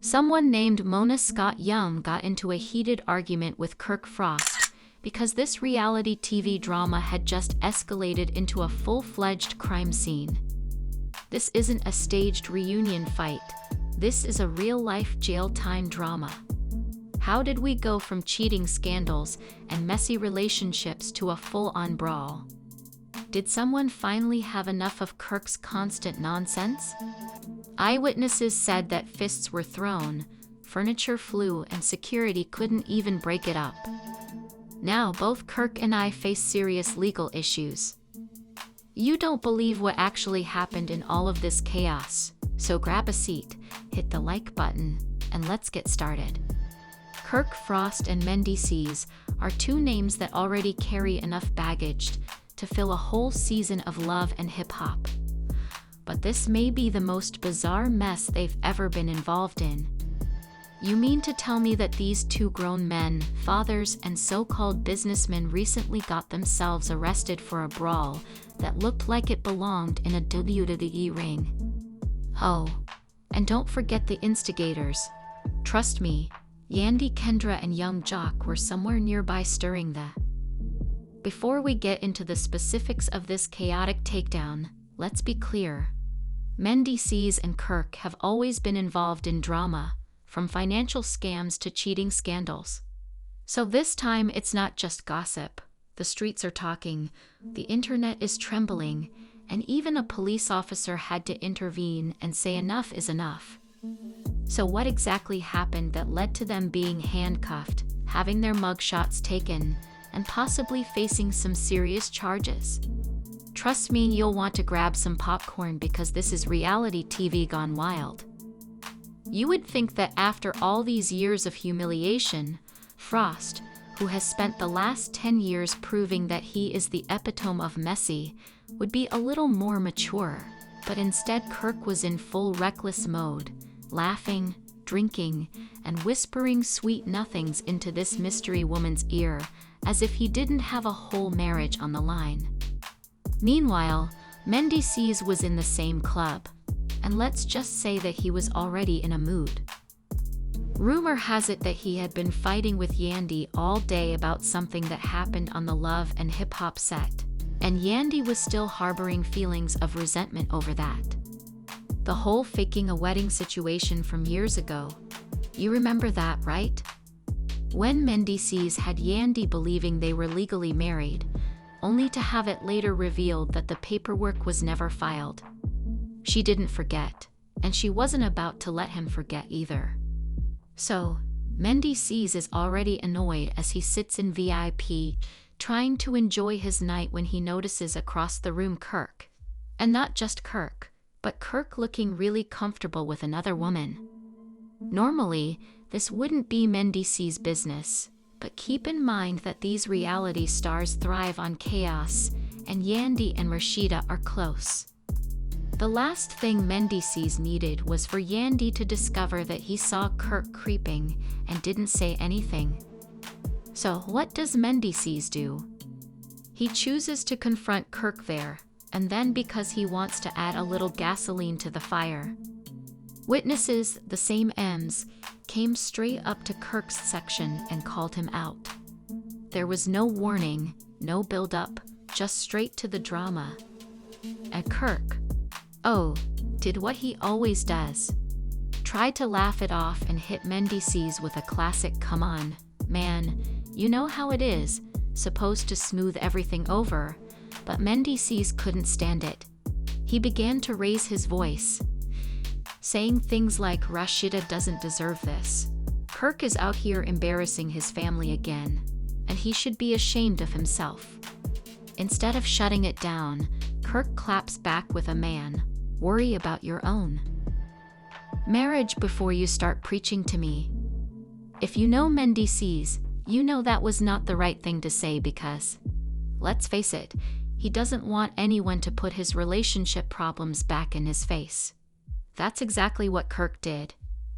Someone named Mona Scott Young got into a heated argument with Kirk Frost because this reality TV drama had just escalated into a full-fledged crime scene. This isn't a staged reunion fight. This is a real-life jail time drama. How did we go from cheating scandals and messy relationships to a full-on brawl? Did someone finally have enough of Kirk's constant nonsense? Eyewitnesses said that fists were thrown, furniture flew, and security couldn't even break it up. Now both Kirk and I face serious legal issues. You don't believe what actually happened in all of this chaos, so grab a seat, hit the like button, and let's get started. Kirk Frost and Mendeecees are two names that already carry enough baggage to fill a whole season of love and hip-hop. But this may be the most bizarre mess they've ever been involved in. You mean to tell me that these two grown men, fathers, and so-called businessmen recently got themselves arrested for a brawl that looked like it belonged in a WWE ring? Oh, and don't forget the instigators. Trust me, Yandy, Kendra, and Young Jock were somewhere nearby stirring the. Before we get into the specifics of this chaotic takedown, let's be clear. Mendeecees and Kirk have always been involved in drama, from financial scams to cheating scandals. So this time it's not just gossip. The streets are talking, the internet is trembling, and even a police officer had to intervene and say enough is enough. So what exactly happened that led to them being handcuffed, having their mugshots taken, and possibly facing some serious charges? Trust me, you'll want to grab some popcorn because this is reality TV gone wild. You would think that after all these years of humiliation, Frost, who has spent the last 10 years proving that he is the epitome of messy, would be a little more mature, but instead Kirk was in full reckless mode, laughing, drinking, and whispering sweet nothings into this mystery woman's ear, as if he didn't have a whole marriage on the line. Meanwhile, Mendeecees was in the same club, and let's just say that he was already in a mood. Rumor has it that he had been fighting with Yandy all day about something that happened on the Love and Hip Hop set, and Yandy was still harboring feelings of resentment over that. The whole faking a wedding situation from years ago. You remember that, right? When Mendeecees had Yandy believing they were legally married, only to have it later revealed that the paperwork was never filed. She didn't forget, and she wasn't about to let him forget either. So, Mendeecees is already annoyed as he sits in VIP, trying to enjoy his night when he notices across the room Kirk. And not just Kirk, but Kirk looking really comfortable with another woman. Normally, this wouldn't be Mendeecees' business, but keep in mind that these reality stars thrive on chaos, and Yandy and Rashida are close. The last thing Mendeecees needed was for Yandy to discover that he saw Kirk creeping and didn't say anything. So what does Mendeecees do? He chooses to confront Kirk there, and then because he wants to add a little gasoline to the fire. Witnesses, the same M's, came straight up to Kirk's section and called him out. There was no warning, no build-up, just straight to the drama. And Kirk, did what he always does. Tried to laugh it off and hit Mendeecees with a classic "come on, man, you know how it is," supposed to smooth everything over, but Mendeecees couldn't stand it. He began to raise his voice, saying things like Rashida doesn't deserve this. Kirk is out here embarrassing his family again, and he should be ashamed of himself. Instead of shutting it down, Kirk claps back with a "man, worry about your own marriage before you start preaching to me." If you know Mendeecees, you know that was not the right thing to say because, let's face it, he doesn't want anyone to put his relationship problems back in his face. That's exactly what Kirk did,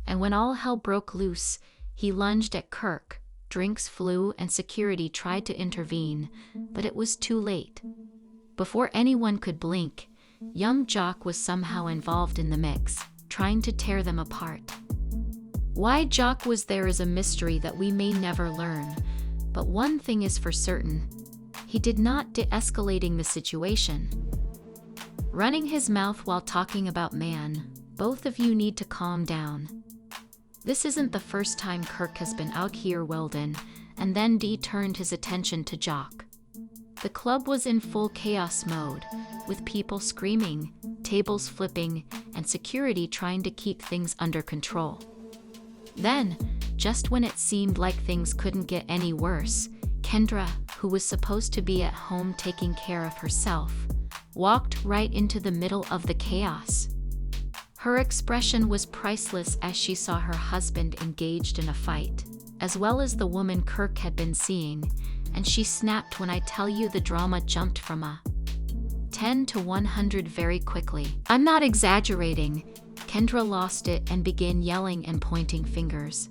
and when all hell broke loose, he lunged at Kirk. Drinks flew and security tried to intervene, but it was too late. Before anyone could blink, Young Jock was somehow involved in the mix, trying to tear them apart. Why Jock was there is a mystery that we may never learn, but one thing is for certain. He did not de-escalating the situation. Running his mouth while talking about man, both of you need to calm down. This isn't the first time Kirk has been out here, Weldon, and then Dee turned his attention to Jock. The club was in full chaos mode, with people screaming, tables flipping, and security trying to keep things under control. Then, just when it seemed like things couldn't get any worse, Kendra, who was supposed to be at home taking care of herself, walked right into the middle of the chaos. Her expression was priceless as she saw her husband engaged in a fight, as well as the woman Kirk had been seeing, and she snapped when I tell you the drama jumped from a 10 to 100 very quickly. I'm not exaggerating. Kendra lost it and began yelling and pointing fingers.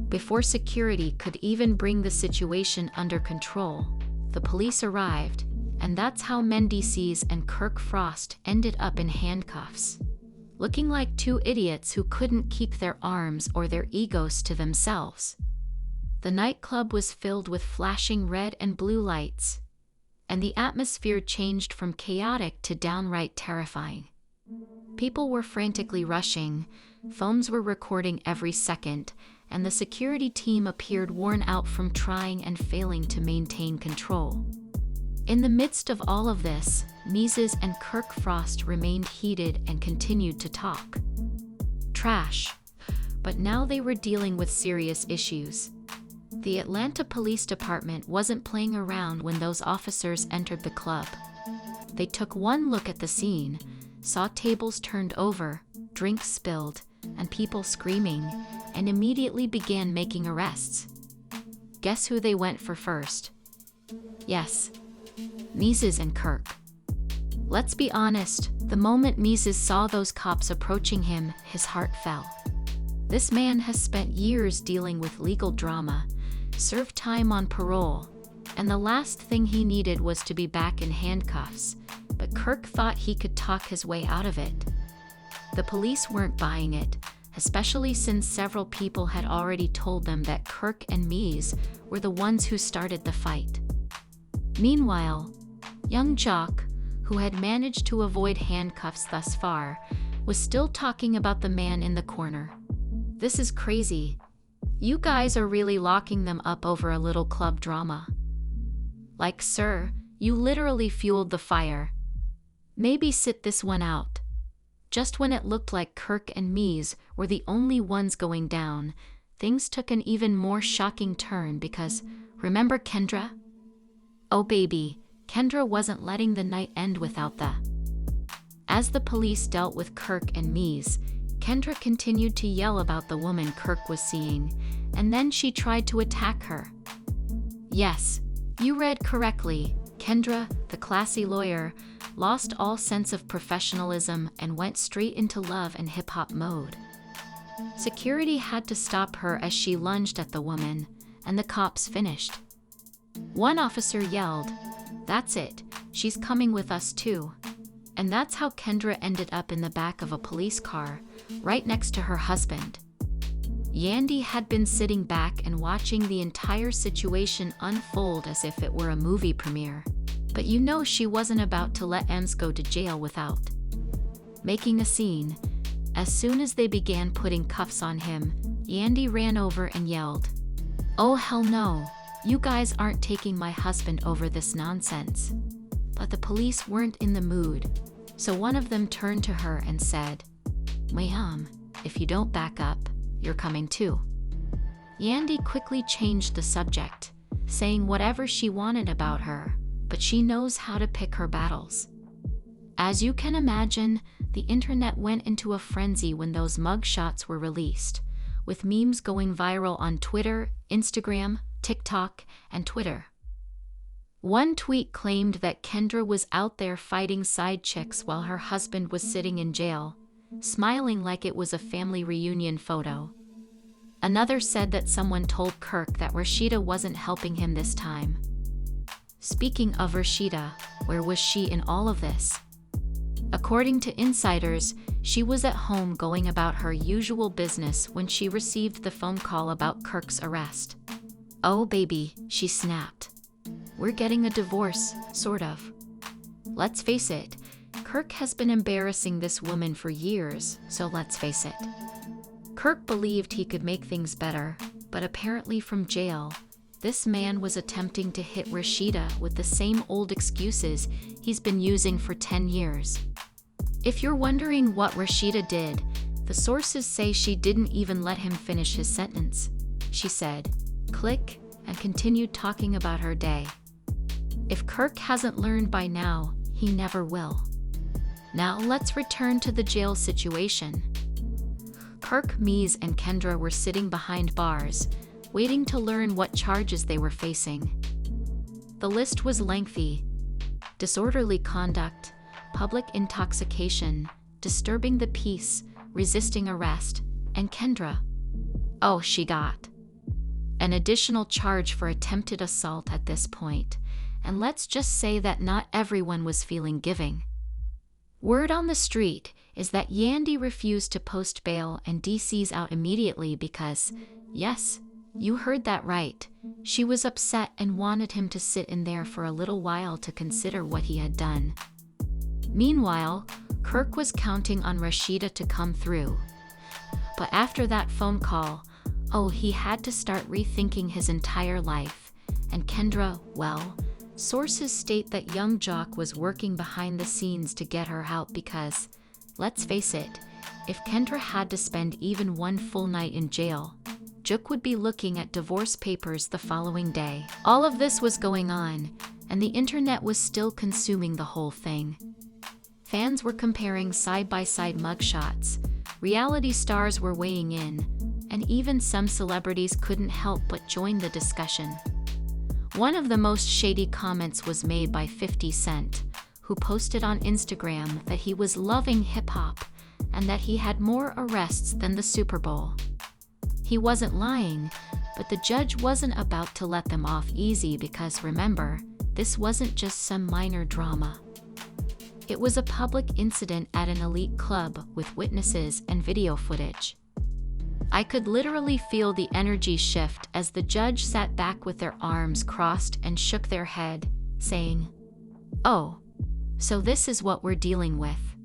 Before security could even bring the situation under control, the police arrived, and that's how Mendeecees and Kirk Frost ended up in handcuffs, looking like two idiots who couldn't keep their arms or their egos to themselves. The nightclub was filled with flashing red and blue lights, and the atmosphere changed from chaotic to downright terrifying. People were frantically rushing, phones were recording every second, and the security team appeared worn out from trying and failing to maintain control. In the midst of all of this, Mendeecees and Kirk Frost remained heated and continued to talk trash. But now they were dealing with serious issues. The Atlanta Police Department wasn't playing around when those officers entered the club. They took one look at the scene, saw tables turned over, drinks spilled, and people screaming, and immediately began making arrests. Guess who they went for first? Yes, Mendeecees and Kirk. Let's be honest, the moment Mendeecees saw those cops approaching him, his heart fell. This man has spent years dealing with legal drama, served time on parole, and the last thing he needed was to be back in handcuffs, but Kirk thought he could talk his way out of it. The police weren't buying it, especially since several people had already told them that Kirk and Mendeecees were the ones who started the fight. Meanwhile, young Jock, who had managed to avoid handcuffs thus far, was still talking about the man in the corner. This is crazy. You guys are really locking them up over a little club drama. Like, sir, you literally fueled the fire. Maybe sit this one out. Just when it looked like Kirk and Mendeecees were the only ones going down, things took an even more shocking turn because, remember Kendra? Oh baby, Kendra wasn't letting the night end without that. As the police dealt with Kirk and Mendeecees, Kendra continued to yell about the woman Kirk was seeing, and then she tried to attack her. Yes, you read correctly. Kendra, the classy lawyer, lost all sense of professionalism and went straight into love and hip-hop mode. Security had to stop her as she lunged at the woman, and the cops finished. One officer yelled, "That's it, she's coming with us too." And that's how Kendra ended up in the back of a police car, right next to her husband. Yandy had been sitting back and watching the entire situation unfold as if it were a movie premiere. But you know she wasn't about to let Ems go to jail without making a scene. As soon as they began putting cuffs on him, Yandy ran over and yelled, "Oh hell no, you guys aren't taking my husband over this nonsense." But the police weren't in the mood, so one of them turned to her and said, "Ma'am, if you don't back up, you're coming too." Yandy quickly changed the subject, saying whatever she wanted about her, but she knows how to pick her battles. As you can imagine, the internet went into a frenzy when those mugshots were released, with memes going viral on Twitter, Instagram, TikTok, and Twitter. One tweet claimed that Kendra was out there fighting side chicks while her husband was sitting in jail, smiling like it was a family reunion photo. Another said that someone told Kirk that Rashida wasn't helping him this time. Speaking of Rashida, where was she in all of this? According to insiders, she was at home going about her usual business when she received the phone call about Kirk's arrest. "Oh baby," she snapped. "We're getting a divorce, sort of. Let's face it, Kirk has been embarrassing this woman for years, so let's face it." Kirk believed he could make things better, but apparently from jail, this man was attempting to hit Rashida with the same old excuses he's been using for 10 years. If you're wondering what Rashida did, the sources say she didn't even let him finish his sentence. She said, "Click," and continued talking about her day. If Kirk hasn't learned by now, he never will. Now let's return to the jail situation. Kirk, Mies, and Kendra were sitting behind bars, waiting to learn what charges they were facing. The list was lengthy: disorderly conduct, public intoxication, disturbing the peace, resisting arrest, and Kendra. Oh, she got an additional charge for attempted assault at this point, and let's just say that not everyone was feeling giving. Word on the street is that Yandy refused to post bail and DC's out immediately because, yes, you heard that right, she was upset and wanted him to sit in there for a little while to consider what he had done. Meanwhile, Kirk was counting on Rashida to come through. But after that phone call, he had to start rethinking his entire life. And Kendra, well, sources state that young Jock was working behind the scenes to get her out because, let's face it, if Kendra had to spend even one full night in jail, Jock would be looking at divorce papers the following day. All of this was going on, and the internet was still consuming the whole thing. Fans were comparing side-by-side mugshots, reality stars were weighing in, and even some celebrities couldn't help but join the discussion. One of the most shady comments was made by 50 Cent, who posted on Instagram that he was loving hip-hop and that he had more arrests than the Super Bowl. He wasn't lying, but the judge wasn't about to let them off easy because remember, this wasn't just some minor drama. It was a public incident at an elite club with witnesses and video footage. I could literally feel the energy shift as the judge sat back with their arms crossed and shook their head, saying, "Oh, so this is what we're dealing with."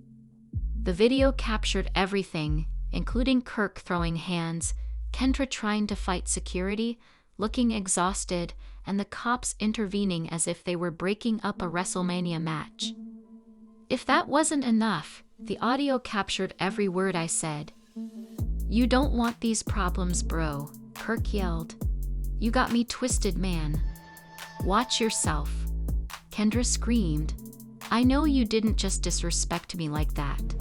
The video captured everything, including Kirk throwing hands, Kendra trying to fight security, looking exhausted, and the cops intervening as if they were breaking up a WrestleMania match. If that wasn't enough, the audio captured every word I said. "You don't want these problems, bro," Kirk yelled. "You got me twisted, man. Watch yourself." Kendra screamed, "I know you didn't just disrespect me like that."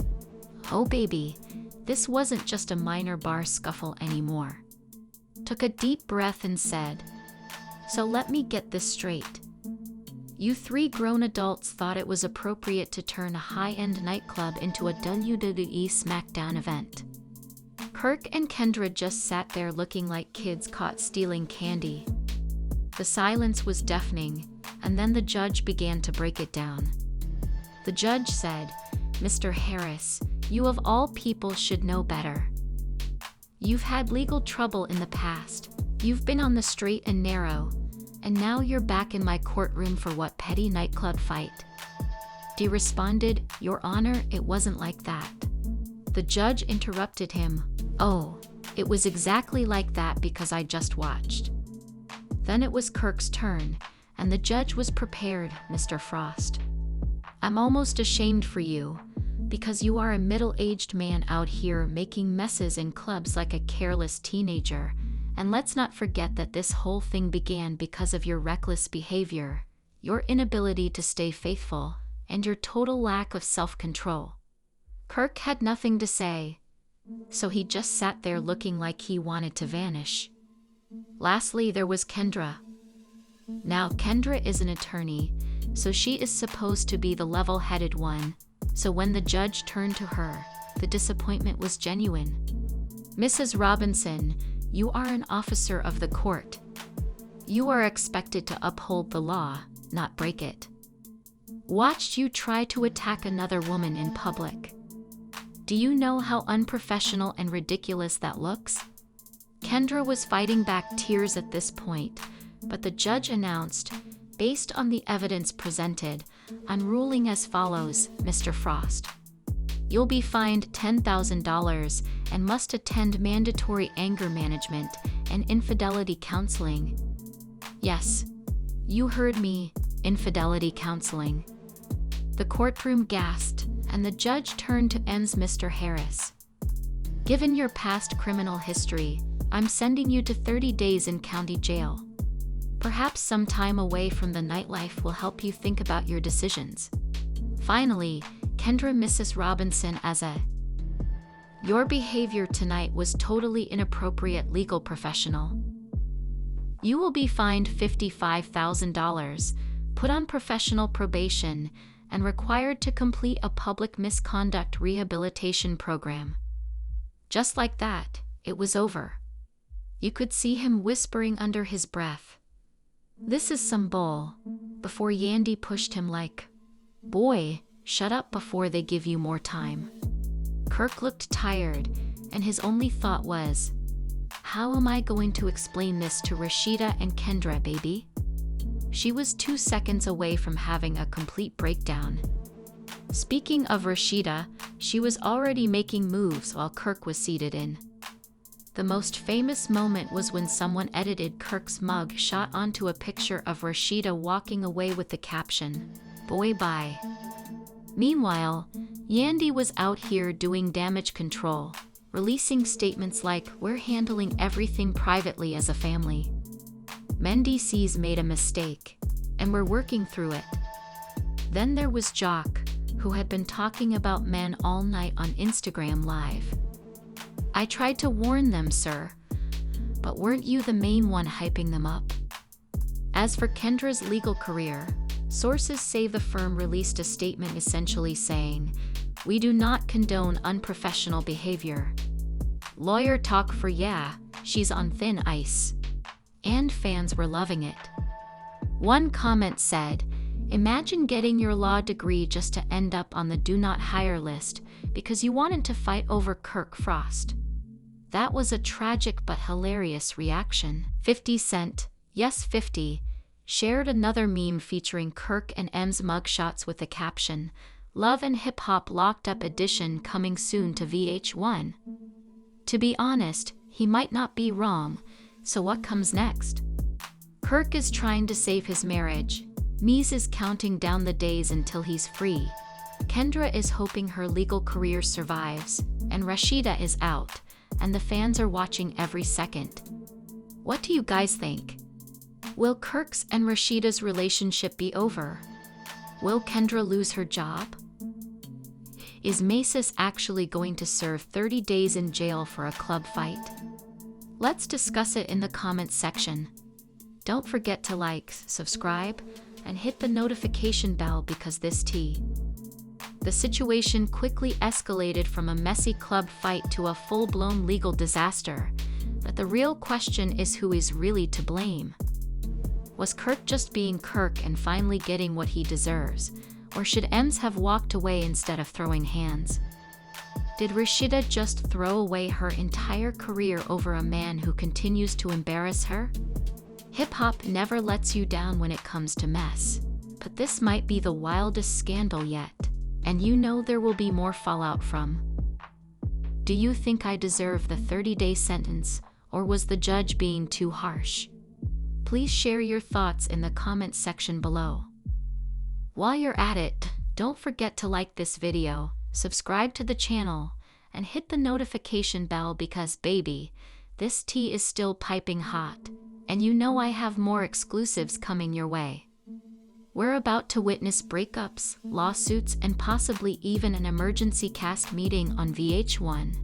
Oh baby, this wasn't just a minor bar scuffle anymore. Took a deep breath and said, "So let me get this straight. You three grown adults thought it was appropriate to turn a high-end nightclub into a WWE SmackDown event." Kirk and Kendra just sat there looking like kids caught stealing candy. The silence was deafening, and then the judge began to break it down. The judge said, "Mr. Harris, you of all people should know better. You've had legal trouble in the past, you've been on the straight and narrow, and now you're back in my courtroom for what petty nightclub fight?" Dee responded, "Your Honor, it wasn't like that." The judge interrupted him, "Oh, it was exactly like that because I just watched." Then it was Kirk's turn, and the judge was prepared, "Mr. Frost, I'm almost ashamed for you, because you are a middle-aged man out here making messes in clubs like a careless teenager. And let's not forget that this whole thing began because of your reckless behavior, your inability to stay faithful, and your total lack of self-control." Kirk had nothing to say, so he just sat there looking like he wanted to vanish. Lastly, there was Kendra. Now, Kendra is an attorney, so she is supposed to be the level-headed one, so when the judge turned to her, the disappointment was genuine. "Mrs. Robinson, you are an officer of the court. You are expected to uphold the law, not break it. watched you try to attack another woman in public. Do you know how unprofessional and ridiculous that looks? Kendra was fighting back tears at this point, but the judge announced, based on the evidence presented, on ruling as follows, Mr. Frost. You'll be fined $10,000 and must attend mandatory anger management and infidelity counseling. Yes, you heard me, infidelity counseling. The courtroom gasped, and the judge turned to Mr. Harris. Given your past criminal history, I'm sending you to 30 days in county jail. Perhaps some time away from the nightlife will help you think about your decisions. Finally, Kendra Mrs. Robinson as a Your behavior tonight was totally inappropriate legal professional. You will be fined $55,000, put on professional probation, and required to complete a public misconduct rehabilitation program. Just like that, it was over. You could see him whispering under his breath, "This is some bull," before Yandy pushed him like, "Boy, shut up before they give you more time." Kirk looked tired, and his only thought was, how am I going to explain this to Rashida and Kendra, baby? She was 2 seconds away from having a complete breakdown. Speaking of Rashida, she was already making moves while Kirk was seated in. The most famous moment was when someone edited Kirk's mug shot onto a picture of Rashida walking away with the caption, "Boy bye." Meanwhile, Yandy was out here doing damage control, releasing statements like, "We're handling everything privately as a family. Mendeecees made a mistake, and we're working through it." Then there was Jock, who had been talking about men all night on Instagram Live. "I tried to warn them, sir, but weren't you the main one hyping them up?" As for Kendra's legal career, sources say the firm released a statement essentially saying, "We do not condone unprofessional behavior." Lawyer talk for she's on thin ice. And fans were loving it. One comment said, "Imagine getting your law degree just to end up on the do not hire list because you wanted to fight over Kirk Frost." That was a tragic but hilarious reaction. 50 Cent, yes 50, shared another meme featuring Kirk and M's mugshots with the caption, "Love and Hip Hop Locked Up Edition coming soon to VH1." To be honest, he might not be wrong, so what comes next? Kirk is trying to save his marriage. Mies is counting down the days until he's free. Kendra is hoping her legal career survives, and Rashida is out, and the fans are watching every second. What do you guys think? Will Kirk's and Rashida's relationship be over? Will Kendra lose her job? Is Mendeecees actually going to serve 30 days in jail for a club fight? Let's discuss it in the comments section. Don't forget to like, subscribe, and hit the notification bell because the situation quickly escalated from a messy club fight to a full-blown legal disaster. But the real question is, who is really to blame? Was Kirk just being Kirk and finally getting what he deserves? Or should Ems have walked away instead of throwing hands? Did Rashida just throw away her entire career over a man who continues to embarrass her? Hip-hop never lets you down when it comes to mess. But this might be the wildest scandal yet, and you know there will be more fallout from. Do you think I deserve the 30-day sentence, or was the judge being too harsh? Please share your thoughts in the comments section below. While you're at it, don't forget to like this video, subscribe to the channel, and hit the notification bell because, baby, this tea is still piping hot, and you know I have more exclusives coming your way. We're about to witness breakups, lawsuits, and possibly even an emergency cast meeting on VH1.